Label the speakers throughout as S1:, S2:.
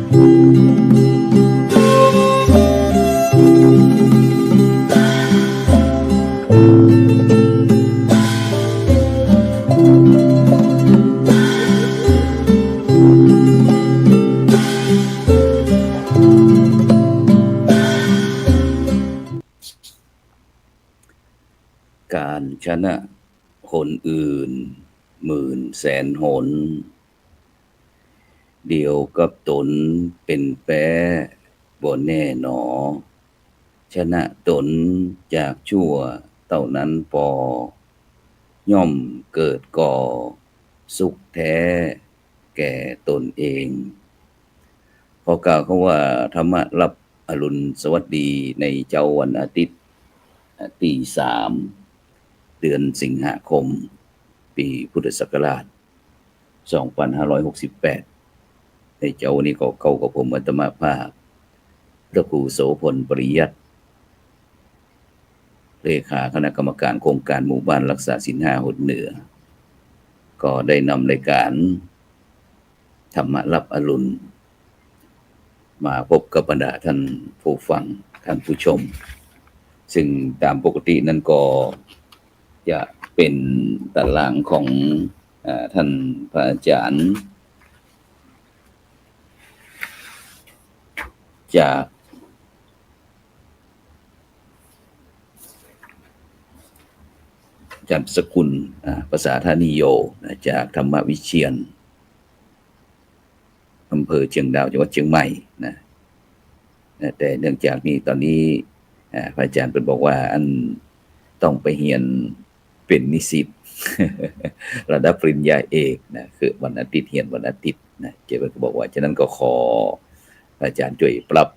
S1: การชนะคนอื่นหมื่นแสนหนเดียวกับตนเป็นแป้บ่แน่หนอชนะตนจากชั่วเท่านั้นปอย่อมเกิดก่อสุขแท้แก่ตนเองขอกล่าวคำว่าธรรมะรับอรุณสวัสดีในเจ้าวันอาทิตย์ที่3เดือนสิงหาคมปีพุทธศักราช2568ในเจ้าวันนี้ก็เข้ากับผมอาตมาภาพพระครูโสพลปริยัติเลขาคณะกรรมการโครงการหมู่บ้านรักษาศีล5หนเหนือก็ได้นำรายการธรรมะรับอรุณมาพบกับบรรดาท่านผู้ฟังท่านผู้ชมซึ่งตามปกตินั้นก็จะเป็นตารางของท่านพระอาจารย์จากอาจารย์สกุลภาษาธานิโยจากธรรมวิเชียรอำเภอเชียงดาวจังหวัดเชียงใหม่นะแต่เนื่องจากนี้ตอนนี้พระอาจารย์เป็นบอกว่าอันต้องไปเรียนเป็นนิสิต ระดับปริญญาเอกนะคือวันอาทิตย์เรียนวันอาทิตย์นะเจ้าก็บอกว่าฉะนั้นก็ขออาจารย์ช่วยปรับ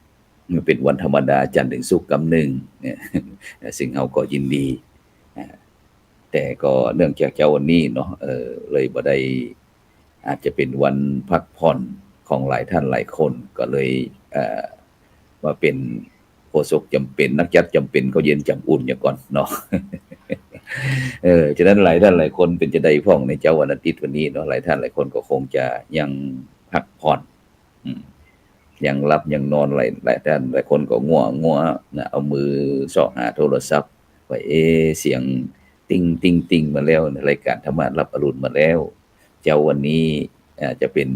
S1: เป็นวันธรรมดาจันทร์ถึงศุกร์กำหนึ่งเนี่ยซึ่งเราก็ยินดีแต่ก็เนื่องจากเจ้าวันนี้เนาะเลยบ่ได้อาจจะเป็นวันพักผ่อนของหลายท่านหลายคนก็เลยมาเป็นโฆษกจำเป็นนักจัดจำเป็นก็เย็นจำอุ่นอย่างก่อนเนาะ ฉะนั้นหลายท่านหลายคนเป็นจะได้พ้องในเจ้าวันอาทิตย์วันนี้เนาะหลายท่านหลายคนก็คงจะยังพักผ่อนยังหลับยังนอนหลายท่านหลายคนก็ง่วงนะเอามือเสาะหาโทรศัพท์ว่าเสียงติ้งมาแล้วในรายการธรรมะรับอรุณมาแล้วเจ้าวันนี้จะเป็น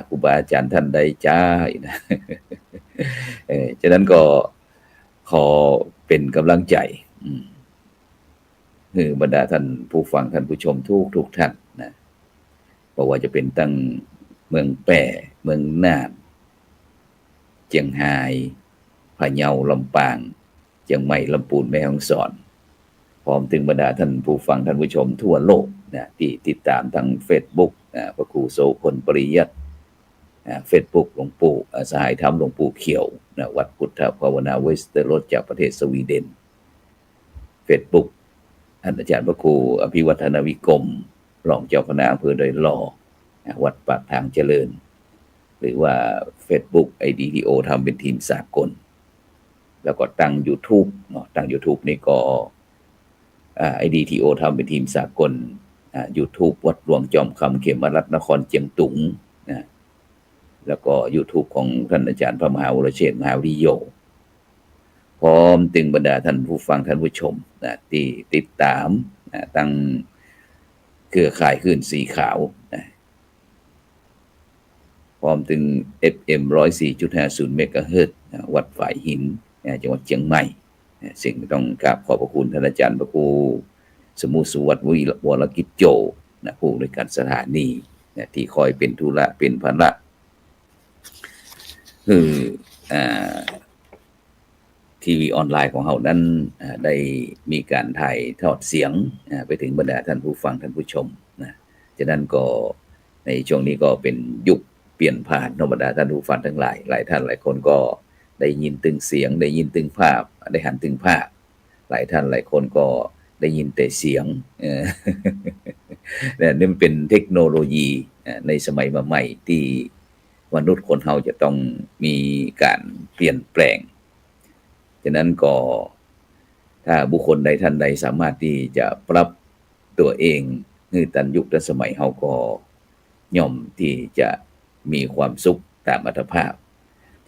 S1: ครูบาอาจารย์ท่านใดจ้านะ ฉะนั้นก็ขอเป็นกำลังใจบรรดาท่านผู้ฟังท่านผู้ชมทุกท่านนะเพราะว่าจะเป็นตั้งเมืองแปร่เมืองน่านเชียงรายพะเยาลำปางเชียงใหม่ลำพูนแม่ฮ่องสอนพร้อมถึงบรรดาท่านผู้ฟังท่านผู้ชมทั่วโลกนะที่ติดตามทาง Facebook พระครูโสพลปริยัติFacebook หลวงปู่สหายธรรมหลวงปู่เขียวนะวัดพุทธภาวนาเวสเตอร์โรสจากประเทศสวีเดน Facebook อาจารย์พระครูอภิวัฒนวิกรมรองเจ้าคณะอำเภอดอยหล่อวัดปากทางเจริญหรือว่า Facebook IDTO ทำเป็นทีมสากลแล้วก็ตั้ง YouTube เนาะตั้ง YouTube นี่ก็IDTO ทำเป็นทีมสากลYouTube วัดหลวงจอมคำเขมรัตน์นครเจียงตุงนะแล้วก็ YouTube ของท่านอาจารย์พระมหาวรเชษฐ์มหาวิโยพร้อมถึงบรรดาท่านผู้ฟังท่านผู้ชมนะที่ติดตามตั้งเครือข่ายคลื่นสีขาวนะพร้อมถึง FM 104.50 เมกะเฮิรตซ์วัดฝายหินจังหวัดเชียงใหม่สิ่งต้องกราบขอบพระคุณท่านอาจารย์พระครูสมุสุวัฒน์วรกิจโจนะผู้ในการสถานีนะที่คอยเป็นธุระเป็นภาระคือทีวีออนไลน์ของเรานั้นได้มีการถ่ายทอดเสียงไปถึงบรรดาท่านผู้ฟังท่านผู้ชมนะฉะนั้นก็ในช่วงนี้ก็เป็นยุคเปลี่ยนผ่านบรรดาท่านผู้ฟังทั้งหลายหลายท่านหลายคนก็ได้ยินตึงเสียงได้ยินตึงภาพได้หันตึงภาพหลายท่านหลายคนก็ได้ยินแต่เสียงนี่มันเป็นเทคโนโลยีในสมัยใหม่ที่มนุษย์คนเราจะต้องมีการเปลี่ยนแปลงฉะนั้นก็ถ้าบุคคลใดท่านใดสามารถที่จะปรับตัวเองให้ทันยุคทันสมัยเราก็ย่อมที่จะมีความสุขตามอัตภาพ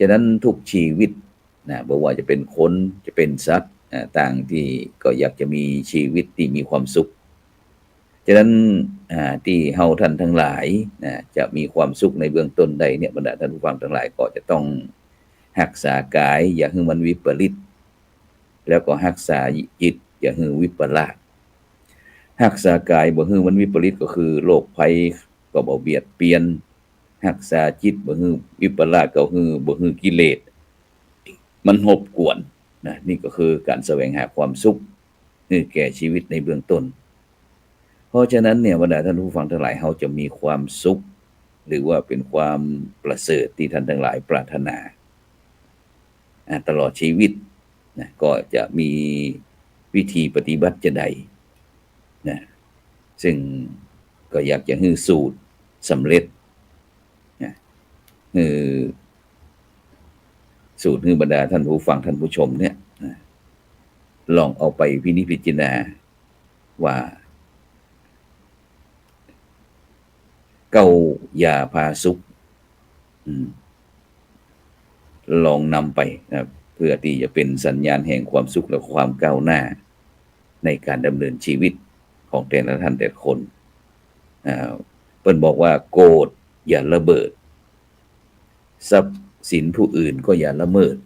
S1: ฉะนั้นทุกชีวิตนะบ่ว่าจะเป็นคนจะเป็นสัตว์ต่างที่ก็อยากจะมีชีวิตที่มีความสุขฉะนั้นที่เฮาท่านทั้งหลายจะมีความสุขในเบื้องต้นใดเนี่ยบรรดาท่านผู้ฟังทั้งหลายก็จะต้องรักษากายอย่าให้มันวิปริตแล้วก็รักษาจิตอย่าให้วิปลาสรักษากายบ่ให้มันวิปริตก็คือโรคภัยก็บ่เบียดเบียนรักษาจิตบ่ให้วิปลาสก็คือบ่ให้กิเลสมันรบกวนนะนี่ก็คือการแสวงหาความสุขนี่แก่ชีวิตในเบื้องต้นเพราะฉะนั้นเนี่ยบรรดาท่านผู้ฟังทั้งหลายเฮาจะมีความสุขหรือว่าเป็นความประเสริฐที่ท่านทั้งหลายปรารถนาตลอดชีวิตนะก็จะมีวิธีปฏิบัติจะใดนะซึ่งก็อยากจะให้สูตรสำเร็จนะสูตรให้บรรดาท่านผู้ฟังท่านผู้ชมเนี่ยนะลองเอาไปพินิจพิจารณาว่าเก้ายาพาสุขลองนำไปนะเพื่อที่จะเป็นสัญญาณแห่งความสุขและความก้าวหน้าในการดำเนินชีวิตของแต่ละท่านแต่ละคนเพิ่นบอกว่าโกรธอย่าระเบิดทรัพย์สินผู้อื่นก็อย่าละเมิด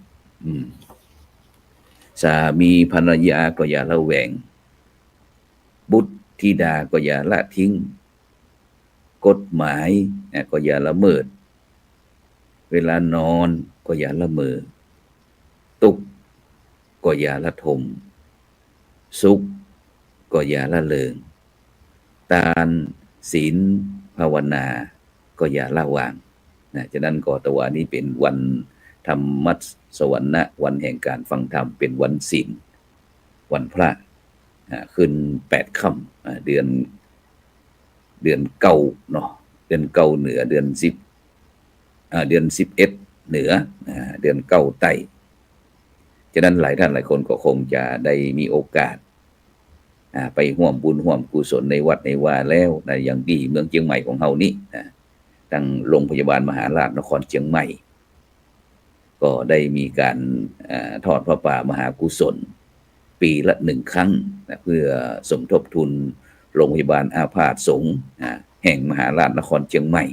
S1: สามีภรรยาก็อย่าละแวงบุตรธิดาก็อย่าละทิ้งกฎหมายก็อย่าละเมิดเวลานอนก็อย่าละเมอตุกข์ก็อย่าละทมสุขก็อย่าละเลิงทานศีลภาวนาก็อย่าละวางฉะนั้นก็ตะวันนี้เป็นวันธรรมสวรรณะวันแห่งการฟังธรรมเป็นวันศีลวันพระขึ้น8ค่ำเดือนเก้าเนาะเดือนเก้าเหนือเดือน10เดือน11เหนือเดือนเก้าใต้ฉะนั้นหลายท่านหลายคนก็คงจะได้มีโอกาสไปร่วมบุญร่วมกุศลในวัดในวาแล้วนะอย่างดีเมืองเชียงใหม่ของเฮานี้ตั้งโรงพยาบาลมหาราชนครเชียงใหม่ก็ได้มีการทอดพระป่ามหากุศลปีละ1ครั้งนะเพื่อสมทบทุนโรงพยาบาลอาพาธสงฆ์แห่งมหาราชนครเชียงใหม่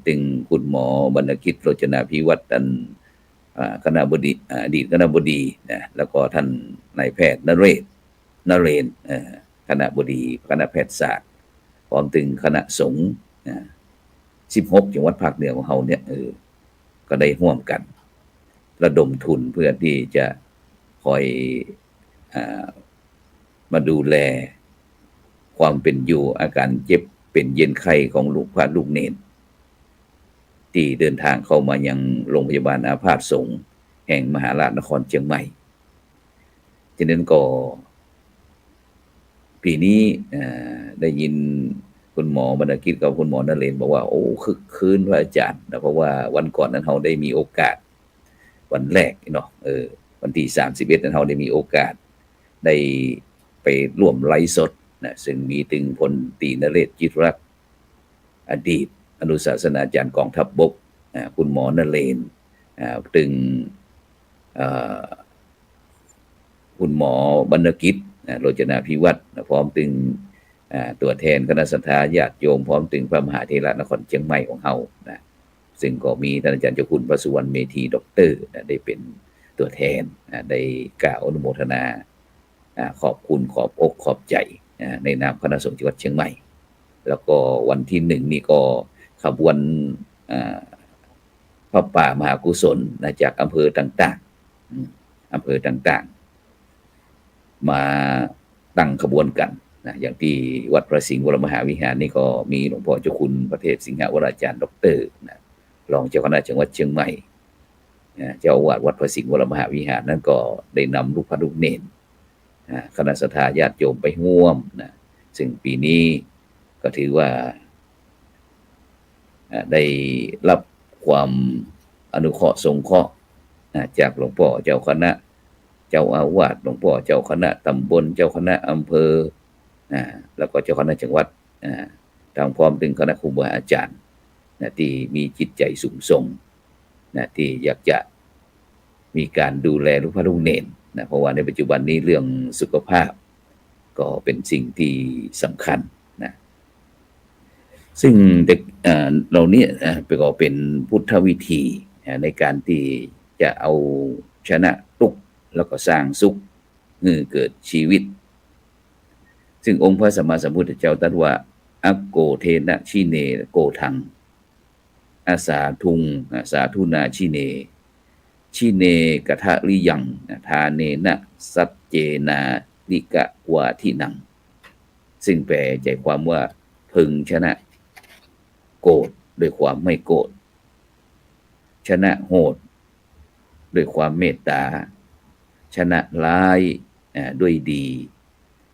S1: ถึงคุณหมอบรรณกิจโรจนาภิวัตรคณบดีอดีตคณบดีนะแล้วก็ท่านนายแพทย์นเรศคณบดีคณะแพทยศาสตร์พร้อมถึงคณะสงฆ์16จังหวัดภาคเหนือของเฮาเนี่ยก็ได้ร่วมกันระดมทุนเพื่อที่จะคอยมาดูแลความเป็นอยู่อาการเจ็บเป็นเย็นไข้ของลูกพระลูกเนรที่เดินทางเข้ามายังโรงพยาบาลอาพาธสงฆ์แห่งมหาราชนครเชียงใหม่ฉะนั้นก็ปีนี้ได้ยินคุณหมอบรรณกิจกับคุณหมอนเรศบอกว่าโอ้คึกคืนพระอาจารย์นะเพราะว่าวันก่อนนั้นเราได้มีโอกาสวันแรกเนาะวันที่31นั้นเราได้มีโอกาสได้ไปร่วมไลฟ์สดนะซึ่งมีถึงพลตรีนเรศจิตรักษ์อดีตอนุศาสนาจารย์กองทัพบกคุณหมอนเรศถึงคุณหมอบรรณกิจโรจนาภิวัตรพร้อมถึงตัวแทนคณะสัตยาญาติโยมพร้อมถึงพระมหาเถระนครเชียงใหม่ของเฮานะซึ่งก็มีท่านอาจารย์เจ้าคุณพระสุวรรณเมธีด็อกเตอร์ได้เป็นตัวแทนได้กล่าวอนุโมทนาขอบคุณขอบอกขอบใจในนามคณะสงฆ์จังหวัดเชียงใหม่แล้วก็วันที่1นี่ก็ขบวนพระป่ามหากุศลจากอำเภอต่างๆมาตั้งขบวนกันนะอย่างที่วัดพระสิงห์วรมหาวิหารนี่ก็มีหลวงพ่อเจ้าคุณพระเทพสิงหวราจารย์ด็อกเตอร์นะรองเจ้าคณะจังหวัดเชียงใหม่เจ้าอาวาสวัดพระสิงห์วรมหาวิหารนั้นก็ได้นำลูกพระลูกเนรคณะสัตยาญาติโยมไปร่วมนะซึ่งปีนี้ก็ถือว่าได้รับความอนุเคราะห์สงเคราะห์จากหลวงพ่อเจ้าคณะเจ้าอาวาสหลวงพ่อเจ้าคณะตำบลเจ้าคณะอำเภอแล้วก็เจ้าคณะจังหวัดทางพร้อมถึงคณะครูบาอาจารย์ที่มีจิตใจสูงส่ง นะที่อยากจะมีการดูแลลูกพระลูกเนนนะเพราะว่าในปัจจุบันนี้เรื่องสุขภาพก็เป็นสิ่งที่สำคัญนะซึ่งเด็กเราเนี่ยก็เป็นพุทธวิธีในการที่จะเอาชนะทุกข์แล้วก็สร้างสุขเกิดชีวิตซึ่งองค์พระสัมมาสัมพุทธเจ้าตรัสว่าอักโกเทนะชิเนโกทังอาสาทุงสาธุนาชิเนชิเนกะทะลิยังทาเนนะสัจเจนาลิกะวาทินังซึ่งแปลใจความว่าพึงชนะโกรธด้วยความไม่โกรธชนะโหดด้วยความเมตตาชนะร้ายด้วยดี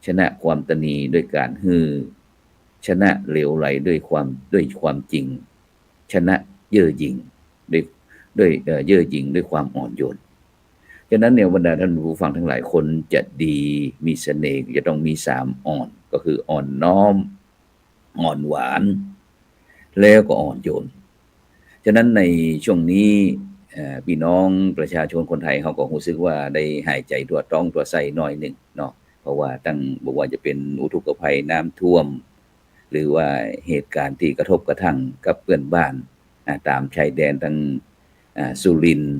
S1: ชนะความตนีด้วยการชนะเหลวไหลด้วยความจริงชนะเย่อหยิ่งด้วยเย่อหยิ่งด้วยความอ่อนโยนฉะนั้นเนี่ยบรรดาท่านผู้ฟังทั้งหลายคนจะดีมีเสน่ห์จะต้องมี3อ่อนก็คืออ่อนน้อมอ่อนหวานแล้วก็อ่อนโยนฉะนั้นในช่วงนี้พี่น้องประชาชนคนไทยเขาก็รู้สึกว่าได้หายใจตัวต้องตัวใส่หน่อยหนึ่งเนาะเพราะว่าตั้งบอกว่าจะเป็นอุทกภัยน้ำท่วมหรือว่าเหตุการณ์ที่กระทบกระทั่งกับเพื่อนบ้านตามชายแดนทั้งสุรินทร์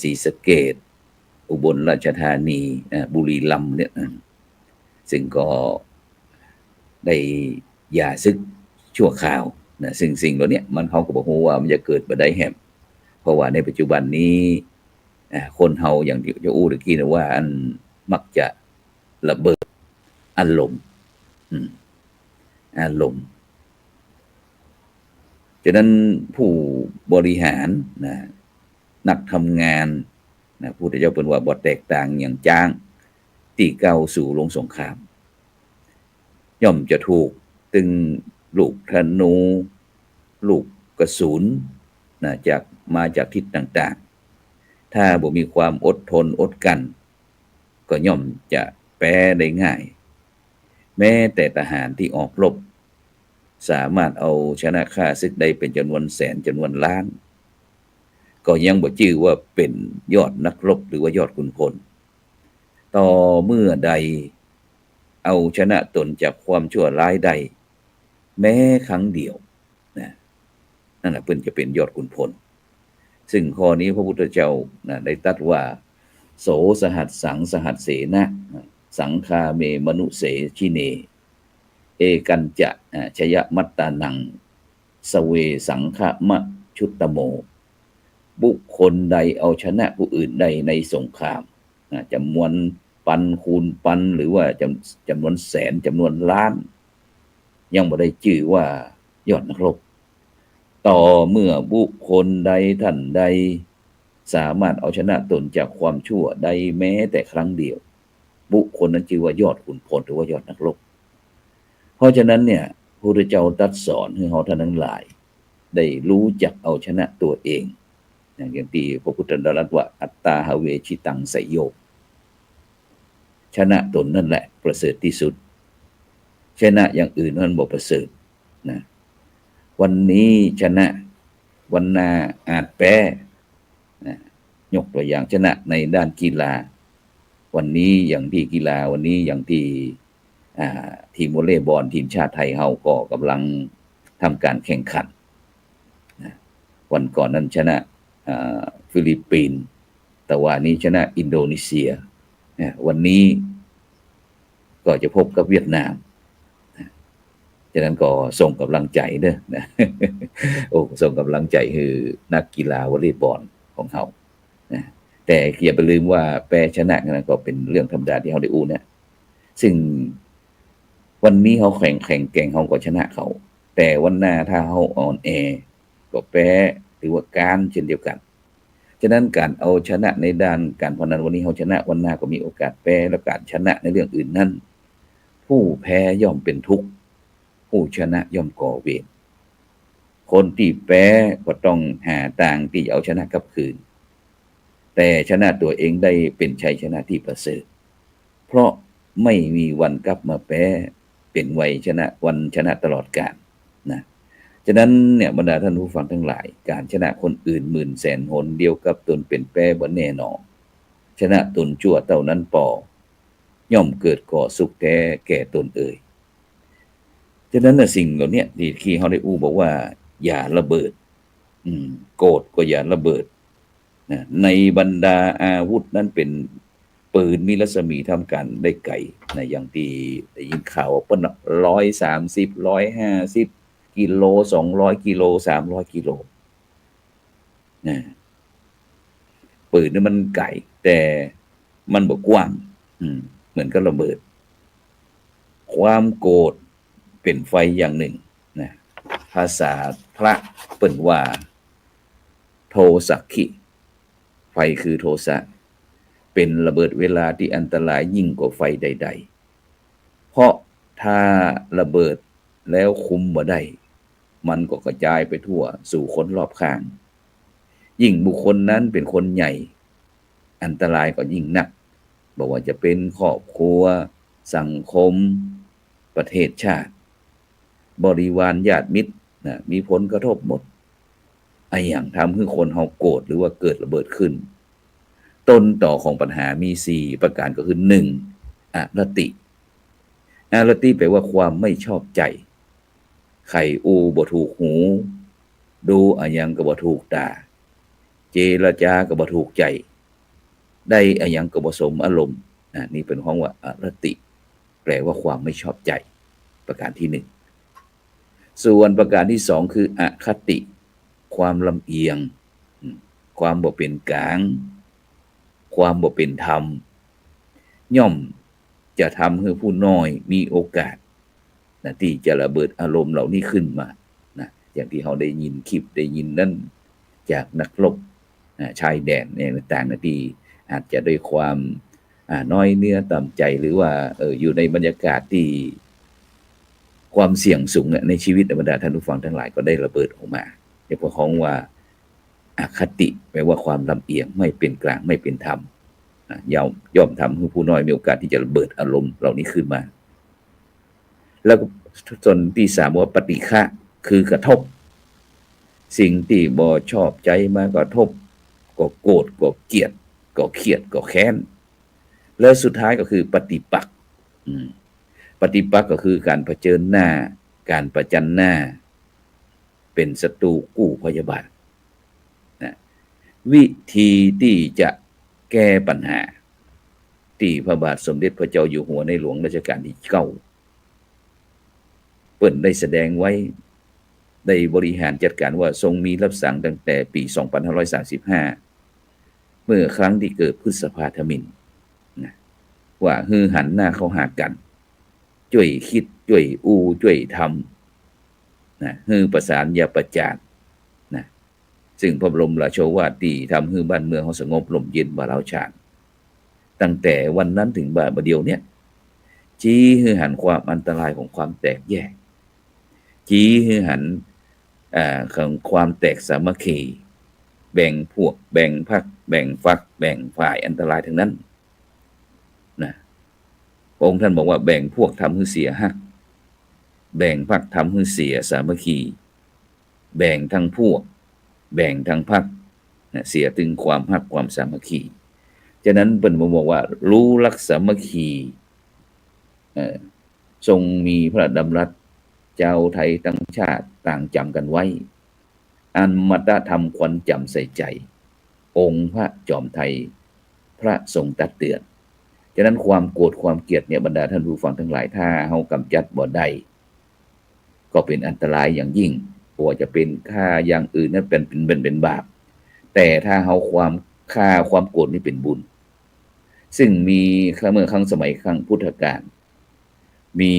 S1: ศรีสะเกษอุบลราชธานีบุรีรัมย์เนี่ยซึ่งก็ได้หย่าศึกชั่วคราวนะซึ่งสิ่งเหล่านี้มันเขาก็บอกว่ามันจะเกิดมาได้แฮมเพราะว่าในปัจจุบันนี้คนเฮาอย่างที่จะอู้ตะกี้นะว่าอันมักจะระเบิดอารมณ์ฉะนั้นผู้บริหารนะนักทำงานนะผู้ที่เจ้าเป็นว่าบ่แตกต่างอย่างจ้างตีเก้าสู่ลงสงครามย่อมจะถูกตึงลูกธนูลูกกระสุนนะมาจากทิศต่างๆถ้าบ่มีความอดทนอดกันก็ย่อมจะแพ้ได้ง่ายแม้แต่ทหารที่ออกรบสามารถเอาชนะข้าศึกได้เป็นจำนวนแสนจำนวนล้านก็ยังบ่ชื่อว่าเป็นยอดนักรบหรือว่ายอดขุนพลต่อเมื่อใดเอาชนะตนจากความชั่วร้ายใดแม้ครั้งเดียวนะนั่นแหละเพิ่นจะเป็นยอดขุนพลซึ่งข้อนี้พระพุทธเจ้าได้ตรัสว่าโสสหัสสังสหัสเสนะสังคาเมมนุเสชิเนเอกันจะชยมัตตานังสเวสังฆมะชุตตโมบุคคลใดเอาชนะผู้อื่นใดในสงครามจำนวนปันคูณปันหรือว่าจำนวนแสนจำนวนล้านยังบ่ได้ชื่อว่ายอดนักรบต่อเมื่อบุคคลใดท่านใดสามารถเอาชนะตนจากความชั่วใดแม้แต่ครั้งเดียวบุคคลนั้นชื่อว่ายอดขุนพลหรือว่ายอดนักรบเพราะฉะนั้นเนี่ยพระพุทธเจ้าตรัสสอนให้เราท่านทั้งหลายได้รู้จักเอาชนะตัวเองอย่างที่พระพุทธเจ้าตรัสว่าอัตตาหเวชิตังไสโยชนะตนนั่นแหละประเสริฐที่สุดชนะอย่างอื่นนั้นบ่ประเสริฐนะวันนี้ชนะวันหน้าอาจแพ้นะยกตัวอย่างชนะในด้านกีฬาวันนี้อย่างที่กีฬาวันนี้อย่างที่ทีมวอลเลย์บอลทีมชาติไทยเฮาก็กำลังทำการแข่งขันนะวันก่อนนั้นชนะฟิลิปปินส์แต่ว่านี้ชนะอินโดนีเซียวันนี้ก็จะพบกับเวียดนามฉะนั้นก็ส่งกำลังใจเด้อนะส่งกำลังใจคือนักกีฬาวอลเลย์บอลของเฮานะแต่อย่าไปลืมว่าแพ้ชนะนั้นก็เป็นเรื่องธรรมดาที่เฮาได้อู้นะซึ่งวันนี้เฮาแข่งเก่งเฮาก็ชนะเขาแต่วันหน้าถ้าเฮาอ่อนแอก็แพ้หรือว่าการเช่นเดียวกันฉะนั้นการเอาชนะในด้านการพนันวันนี้เฮาชนะวันหน้าก็มีโอกาสแพ้และการชนะในเรื่องอื่นนั้นผู้แพ้ย่อมเป็นทุกข์ผู้ชนะย่อมก่อเวรคนที่แพ้ก็ต้องหาทางที่จะเอาชนะกลับคืนแต่ชนะตัวเองได้เป็นชัยชนะที่ประเสริฐเพราะไม่มีวันกลับมาแพ้เป็นวัยชนะวันชนะตลอดกาลนะ ฉะนั้นเนี่ยบรรดาท่านผู้ฟังทั้งหลายการชนะคนอื่นหมื่นแสนหนเดียวกับตนเป็นแปรบ่แน่นอนชนะตนชั่วเท่านั้นปอย่อมเกิดก่อสุขแก่ตนเอ่ยฉะนั้นน่ะสิ่งเหล่านี้ที่เขาได้บอกว่าอย่าระเบิดโกรธก็อย่าระเบิดนะในบรรดาอาวุธนั้นเป็นปืนมีรัศมีทำการได้ไกลนะอย่างที่ได้ยินข่าวว่า130 150กิโล200กิโล300กิโลนะปืนนี่มันไกลแต่มันบ่กว้างเหมือนกับระเบิดความโกรธเป็นไฟอย่างหนึ่งนะภาษาพระเปิ้นว่าโทสักขิไฟคือโทสะเป็นระเบิดเวลาที่อันตรายยิ่งกว่าไฟใดๆเพราะถ้าระเบิดแล้วคุมบ่ได้มันก็กระจายไปทั่วสู่คนรอบข้างยิ่งบุคคลนั้นเป็นคนใหญ่อันตรายก็ยิ่งหนักบอกว่าจะเป็นครอบครัวสังคมประเทศชาติบริวารญาติมิตรนะมีผลกระทบหมดไอ้อย่างทำให้คนเฮาโกรธหรือว่าเกิดระเบิดขึ้นต้นต่อของปัญหามี4ประการก็คือ1อรติอรติแปลว่าความไม่ชอบใจไข่อูบ่ถูกหูดูอะยังก็บ่ถูกตาเจรจาก็บ่ถูกใจได้อะยังก็บ่สมอารมณ์นี่เป็นของว่าอรติแปลว่าความไม่ชอบใจประการที่1ส่วนประการที่2คืออคติความลำเอียงความบ่เป็นกลางความบ่เป็นธรรมย่อมจะทำให้ผู้น้อยมีโอกาสที่จะระเบิดอารมณ์เหล่านี้ขึ้นมาอย่างที่เราได้ยินคลิปได้ยินนั่นจากนักรบชายแดนต่างๆที่อาจจะด้วยความน้อยเนื้อต่ำใจหรือว่าอยู่ในบรรยากาศที่ความเสี่ยงสูงในชีวิตบรรดาท่านผู้ฟังทั้งหลายก็ได้ระเบิดออกมาเรียกว่าอคติแปลว่าความลำเอียงไม่เป็นกลางไม่เป็นธรรมย่อมทำให้ผู้น้อยมีโอกาสที่จะระเบิดอารมณ์เหล่านี้ขึ้นมาแล้วส่วนที่3ว่าปฏิฆะคือกระทบสิ่งที่บ่ชอบใจมากระทบก็โกรธก็เกลียดก็เครียดก็แค้นแล้วสุดท้ายก็คือปฏิปักษ์ปฏิปักษ์ก็คือการเผชิญหน้าการประจันหน้าเป็นศัตรูกู้พยาบาทวิธีที่จะแก้ปัญหาที่พระบาทสมเด็จพระเจ้าอยู่หัวในหลวงรัชกาลที่9เปิ้นได้แสดงไว้ได้บริหารจัดการว่าทรงมีรับสั่งตั้งแต่ปี2535เมื่อครั้งที่เกิดพฤษภาธมิฬว่าหันหน้าเข้าหากันช่วยคิดช่วยช่วยทำประสานอย่าประจานซึ่งพระบรมราโชวาททำให้บ้านเมืองสงบร่มเย็นบ่าวฉานตั้งแต่วันนั้นถึงบัดเดียวเนี่ยชี้ให้หันความอันตรายของความแตกแยกชี้ให้หันของความแตกสามัคคีแบ่งพวกแบ่งพรรคแบ่งฝักแบ่งฝ่ายอันตรายทั้งนั้นพระองค์ท่านบอกว่าแบ่งพวกทำให้เสียฮักแบ่งพรรคทำให้เสียสามัคคีแบ่งทั้งพวกแบ่งทั้งพรรคเสียถึงความฮักความสามัคคีฉะนั้นเปิ้นบอกว่ารู้รักสามัคคีทรงมีพระดำรัสเจ้าไทยทั้งชาติต่างจำกันไว้อันมัตธรรมควรจำใส่ใจองค์พระจอมไทยพระทรงตักเตือนฉะนั้นความโกรธความเกลียดเนี่ยบรรดาท่านผู้ฟังทั้งหลายถ้าเฮากำจัดบ่ได้ก็เป็นอันตรายอย่างยิ่งเพราะว่าจะเป็นฆ่าอย่างอื่นนั้นเป็นบาปแต่ถ้าเฮาฆ่าความโกรธนี่เป็นบุญซึ่งมีเมื่อครั้งสมัยครั้งพุทธกาลมี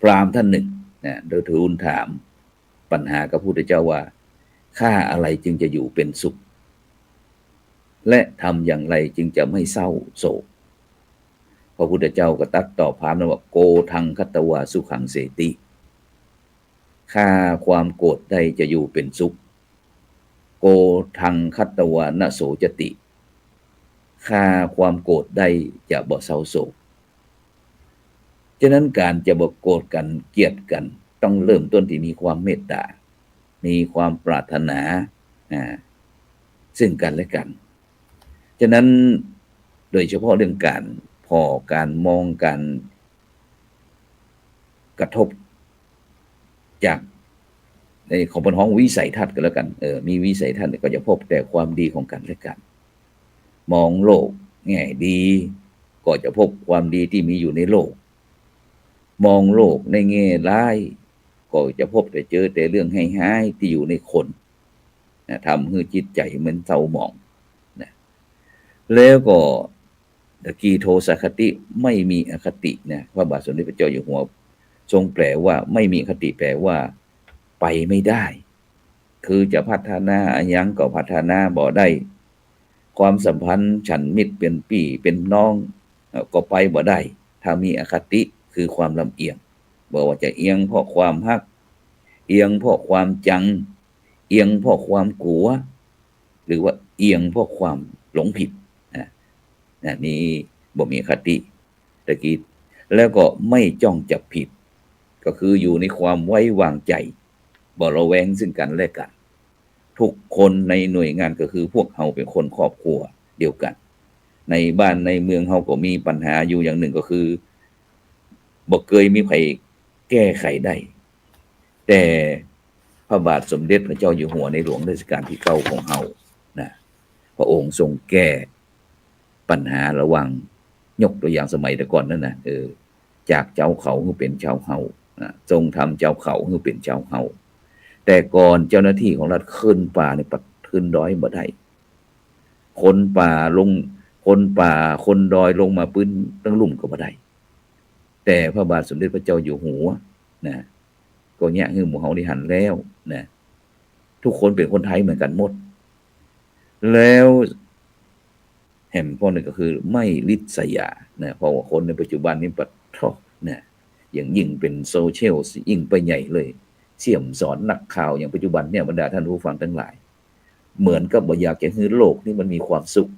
S1: พราหมณ์ท่านหนึ่งโดยทูลถามปัญหากับพระพุทธเจ้าว่าฆ่าอะไรจึงจะอยู่เป็นสุขและทำอย่างไรจึงจะไม่เศร้าโศกพระพุทธเจ้าก็ตรัสตอบพราหมณ์ว่าโกทังคัตตวาสุขังเสติฆ่าความโกรธได้จะอยู่เป็นสุขโกทังคัตตวานโสจติฆ่าความโกรธได้จะบ่เศร้าโศกฉะนั้นการจะบ่โกรธกันเกลียดกัน ต้องเริ่มต้นที่มีความเมตตามีความปรารถนาซึ่งกันและกันฉะนั้นโดยเฉพาะเรื่องการการมองการกระทบจากในของบนห้องวิสัยทัศน์กันแล้วกันมีวิสัยทัศน์ก็จะพบแต่ความดีของกันและกันมองโลกแง่ดีก็จะพบความดีที่มีอยู่ในโลกมองโลกในแง่ร้ายก็จะพบแต่เจอแต่เรื่องให้ห้ายที่อยู่ในคนทำให้จิตใจมันเศร้าหมองนะแล้วก็ตะกี้โทสะคติไม่มีอคตินะพระบาทสมเด็จพระเจ้าอยู่หัวทรงแปลว่าไม่มีอคติแปลว่าไปไม่ได้คือจะพัฒนาอันยังก็พัฒนาบ่ได้ความสัมพันธ์ฉันมิตรเป็นพี่เป็นน้องก็ไปบ่ได้ถ้ามีอคติคือความลำเอียงบอกว่าจะเอียงเพราะความฮักเอียงเพราะความจังเอียงเพราะความกลัวหรือว่าเอียงเพราะความหลงผิดนี่บ่มีอคติตะกี้แล้วก็ไม่จ้องจับผิดก็คืออยู่ในความไว้วางใจบ่ระแวงซึ่งกันและกันทุกคนในหน่วยงานก็คือพวกเฮาเป็นคนครอบครัวเดียวกันในบ้านในเมืองเฮาก็มีปัญหาอยู่อย่างหนึ่งก็คือบ่เคยมีใครแก้ไขได้แต่พระบาทสมเด็จพระเจ้าอยู่หัวในหลวงรัชกาลที่9ของเฮานะพระองค์ทรงแก้ปัญหาระหว่างยกตัวอย่างสมัยแต่ก่อนนั่นนะจากเจ้าเขาให้เป็นเจ้าเฮาทรงทำเจ้าเขาให้เป็นเจ้าเฮาแต่ก่อนเจ้าหน้าที่ของรัฐขึ้นป่าในปัดขึ้นดอยบ่ได้คนป่าลงคนป่าคนดอยลงมาปื้นตั้งลุ่มก็บ่ได้แต่พระบาทสมเด็จพระเจ้าอยู่หัวนะก็เนี่ยคือหมู่เฮาได้หันแล้วนะทุกคนเป็นคนไทยเหมือนกันหมดแล้วแห่งพวกนี้ก็คือไม่ลิษยานะเพราะว่าคนในปัจจุบันนี้ปัดทอนะอย่างยิ่งเป็นโซเชียลยิ่งไปใหญ่เลยเสี่ยมสอนนักข่าวอย่างปัจจุบันเนี่ยบรรดาท่านผู้ฟังทั้งหลายเหมือนกับบ่อยากจะให้โลกนี่มันมีความสุข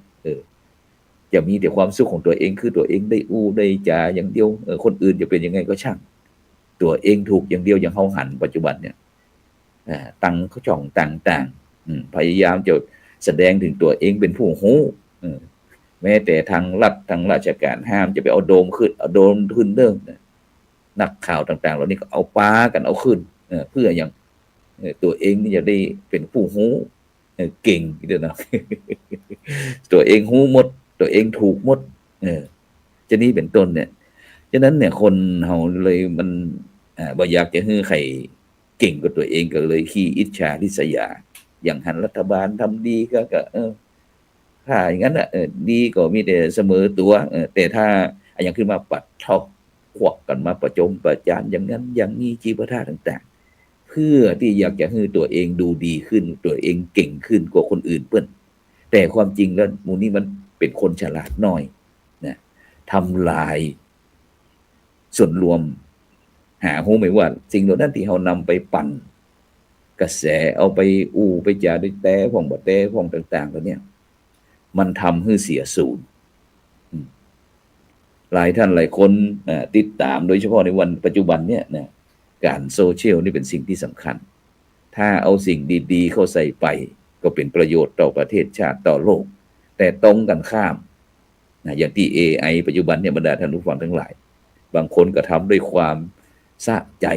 S1: จะมีแต่ความสุขของตัวเองคือตัวเองได้อู้ได้จาอย่างเดียวคนอื่นจะเป็นยังไงก็ช่างตัวเองถูกอย่างเดียวอย่างเฮาหันปัจจุบันเนี่ยตั้งเขาจ่องต่างๆพยายามจะแสดงถึงตัวเองเป็นผู้รู้แม้แต่ทางรัฐทางราชการห้ามจะไปเอาโดมขึ้นเรื่องนักข่าวต่างๆเหล่านี้ก็เอาป้ากันเอาขึ้นเพื่ออย่างตัวเองนี่จะได้เป็นผู้รู้เก่งเด้อนะ ตัวเองรู้หมดตัวเองถูกหมดจะนี่เป็นต้นเนี่ยฉะนั้นเนี่ยคนเฮาเลยมันบ่อยากจะให้ใครเก่งกว่าตัวเองก็เลยขี้อิจฉาริษยาอย่างหันรัฐบาลทำดีก็ถ้าอย่างนั้นดีก็มีแต่เสมอตัวแต่ถ้าอย่างขึ้นมาปัดทอกควักกันมาประจมประจานอย่างนั้นอย่างนี้จีบท่าต่างๆเพื่อที่อยากจะให้ตัวเองดูดีขึ้นตัวเองเก่งขึ้นกว่าคนอื่นเปิ้นแต่ความจริงแล้วหมู่นี้มันเป็นคนฉลาดน้อยนะทำลายส่วนรวมหารู้ไหมว่าสิ่งเหล่านั้นที่เฮานำไปปั่นกระแสเอาไปอู้ไปจาด้วยแต่พ่องบ่แต่พ่องต่างๆแล้วเนี่ยมันทำให้เสียศูนย์หลายท่านหลายคนติดตามโดยเฉพาะในวันปัจจุบันเนี่ยนะการโซเชียลนี่เป็นสิ่งที่สำคัญถ้าเอาสิ่งดีๆเข้าใส่ไปก็เป็นประโยชน์ต่อประเทศชาติต่อโลกแต่ตรงกันข้ามนะอย่างที่ AI ปัจจุบันเนี่ยบรรดาท่านผู้ฟังทั้งหลายบางคนก็ทำด้วยความสะใจ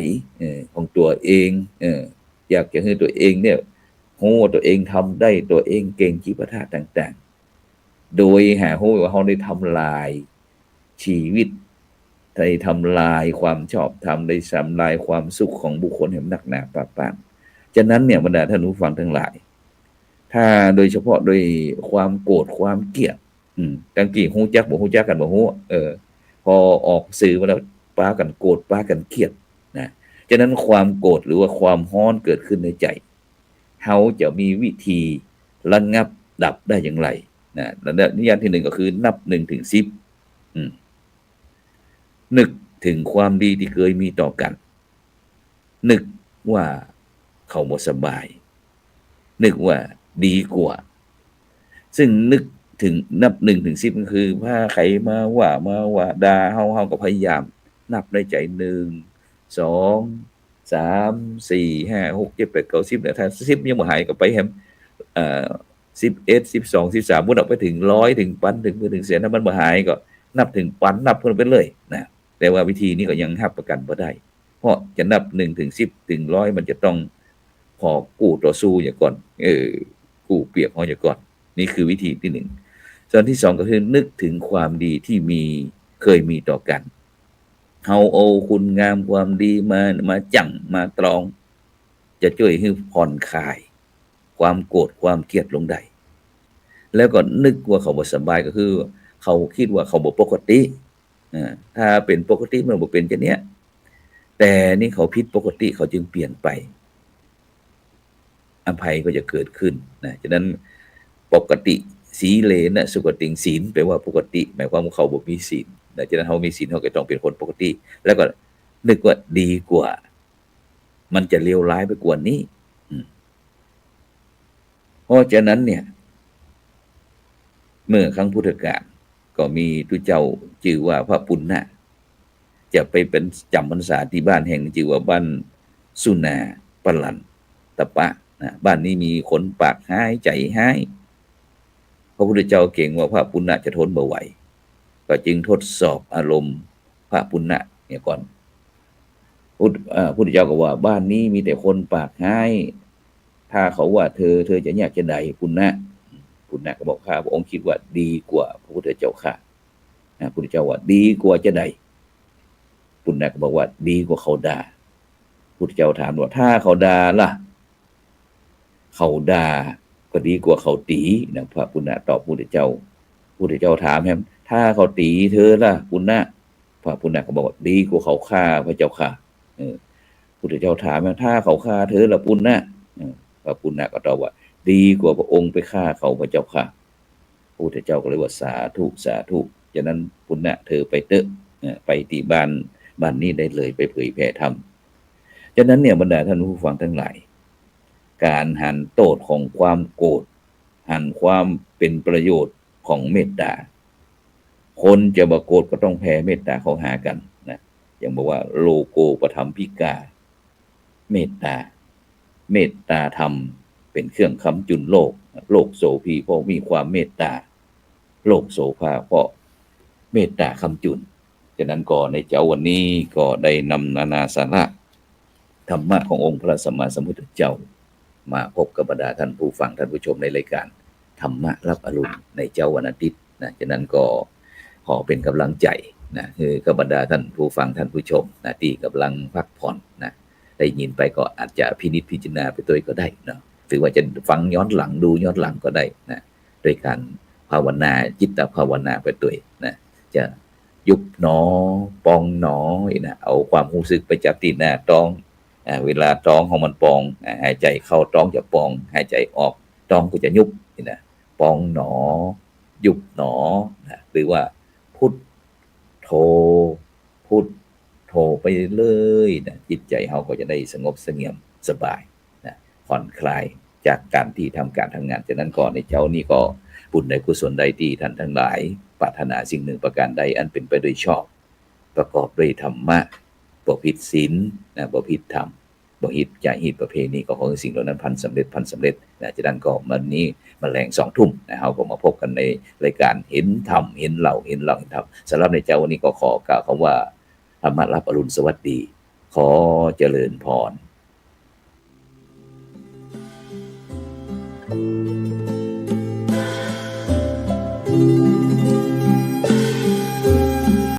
S1: ของตัวเองอยากจะให้ตัวเองเนี่ยโหตัวเองทำได้ตัวเองเก่งจิปาถะต่างๆโดยหารู้ว่าเขาได้ทำลายชีวิตได้ทำลายความชอบธรรมได้ทำลายความสุขของบุคคลแห่งนักหนาปาปางฉะนั้นเนี่ยบรรดาท่านผู้ฟังทั้งหลายถ้าโดยเฉพาะโดยความโกรธความเกลียดตั้งกี่ฮู้จักบ่ฮู้จักกันบ่ฮู้พอออกสื่อมาแล้วป้ากันโกรธป้ากันเกลียดนะฉะนั้นความโกรธหรือว่าความร้อนเกิดขึ้นในใจเฮาจะมีวิธีระงับดับได้อย่างไรนะแล้วนิยามที่1ก็คือนับ1ถึง10นึกถึงความดีที่เคยมีต่อกันนึกว่าเขาบ่สบายนึกว่าดีกว่าซึ่งนึกถึงนับ1ถึง10ก็คือถ้าใครมาว่าด่าเฮาก็พยายามนับในใจ1 2 3 4 5 6 7 8 9 10เนี่ยถ้า10ยังบ่หายก็ไปแฮมเอ่อ11 12 13พุ่นออกไปถึง100ถึงพันถึงหมื่นถึงแสนถ้ามันบ่หายก็นับถึงพันนับเพิ่นไปเลยนะแต่ว่าวิธีนี้ก็ยังรับประกันบ่ได้เพราะจะนับ1ถึง10ถึง100มันจะต้องพอกู้ต่อสู้อย่างก่อนกู้เปรียบเขาอย่างก่อนนี่คือวิธีที่1ส่วนที่2ก็คือนึกถึงความดีที่เคยมีต่อกันเฮาเอาคุณงามความดีมาจั่งมาตรองจะช่วยให้ผ่อนคลายความโกรธความเกลียดลงได้แล้วก็นึกว่าเขาบ่สบายก็คือเขาคิดว่าเขาบ่ปกติถ้าเป็นปกติมันบ่เป็นจังเนี้ยแต่นี่เขาผิดปกติเขาจึงเปลี่ยนไปอภัยก็จะเกิดขึ้นนะฉะนั้นปกติสีเลนะสุขติงศีลแปลว่าปกติหมายความว่าเขาบ่มีศีลฉะนั้นเฮามีศีลเฮาก็ต้องเป็นคนปกติแล้วก็นึกว่าดีกว่ามันจะเลวร้ายไปกว่านี้เพราะฉะนั้นเนี่ยเมื่อครั้งพุทธกาลก็มีตุเจ้าชื่อว่าพระปุณณะจะไปเป็นจำพรรษาที่บ้านแห่งชื่อว่าบ้านสุนาปลันตะปะนะบ้านนี้มีคนปากหายใจหายพระพุทธเจ้าเก่งว่าพระปุณณะจะทนบ่ไหวก็จึงทดสอบอารมณ์พระปุณณะเนี่ยก่อนพุทธเจ้าก็ว่าบ้านนี้มีแต่คนปากหายถ้าเขาว่าเธอจะยากจะใดปุณณะก็บอกข้าพระองค์คิดว่าดีกว่าพระพุทธเจ้าค่ะพระพุทธเจ้าว่าดีกว่าจะใดปุณณะก็บอกว่าดีกว่าเขาด่าพุทธเจ้าถามว่าถ้าเขาด่าล่ะเขาด่าก็ดีกว่าเขาตีนะพระปุณณะตอบพุทธเจ้าถามแฮมถ้าเขาตีเธอล่ะปุณณะพระปุณณะก็บอกว่าดีกว่าเขาฆ่าพระเจ้าค่ะพุทธเจ้าถามถ้าเขาฆ่าเธอล่ะปุณณะพระปุณณะก็ตอบว่าดีกว่าพระองค์ไปฆ่าเขาพระเจ้าค่ะพระพุทธเจ้าก็เลยว่าสาธุสาธุฉะนั้นปุณณะเธอไปเถอะไปที่บ้านนี้ได้เลยไปเผยแผ่ธรรมฉะนั้นเนี่ยบรรดาท่านผู้ฟังทั้งหลายการหันโทษของความโกรธหันความเป็นประโยชน์ของเมตตาคนจะบ่โกรธก็ต้องแผ่เมตตาเข้าหากันนะอย่างบอกว่าโลโกปถัมภิกาเมตตาธรรมเป็นเครื่องค้ำจุนโลกโสภีเพราะมีความเมตตาโลกโสภาเพราะเมตตาค้ำจุนฉะนั้นก็ในเจ้าวันนี้ก็ได้นำนานาสาระธรรมะขององค์พระสัมมาสัมพุทธเจ้ามาพบกับบรรดาท่านผู้ฟังท่านผู้ชมในรายการธรรมะรับอรุณในเจ้าวันอาทิตย์นะฉะนั้นก็ขอเป็นกำลังใจนะคือกับบรรดาท่านผู้ฟังท่านผู้ชมนะที่กำลังพักผ่อนนะได้ยินไปก็อาจจะพินิจพิจารณาไปตัวก็ได้นะถือว่าจะฟังย้อนหลังดูย้อนหลังก็ได้นะโดยการภาวนาจิตภาวนาไปตัวนะจะยุบหนอปองหนอนะเอาความรู้สึกไปจับที่หน้าท้องเวลาท้องของมันปองหายใจเข้าท้องจะปองหายใจออกท้องก็จะยุบนะปองหนอยุบหนอนะหรือว่าพุทโธไปเลยนะจิตใจเราก็จะได้สงบเสงี่ยมสบายนะผ่อนคลายจากการที่ทำการทำงานฉะนั้นก่อนในเจ้านี่ก็บุญในกุศลใดที่ท่านทั้งหลายปรารถนาสิ่งหนึ่งประการใดอันเป็นไปโดยชอบประกอบด้วยธรรมะบ่ผิดศีลนะบ่ผิดธรรมบ่ผิดจารีตประเพณีก็ขอให้สิ่งเหล่านั้นพันสำเร็จนะฉะนั้นก็วันนี้แมลง2 ทุ่มนะเราก็มาพบกันในรายการเห็นธรรมเห็นเราเห็นธรรมสำหรับในเจ้าวันนี้ก็ขอกล่าวคำว่าธรรมะรับอรุณสวัสดีขอเจริญพร
S2: Thank you.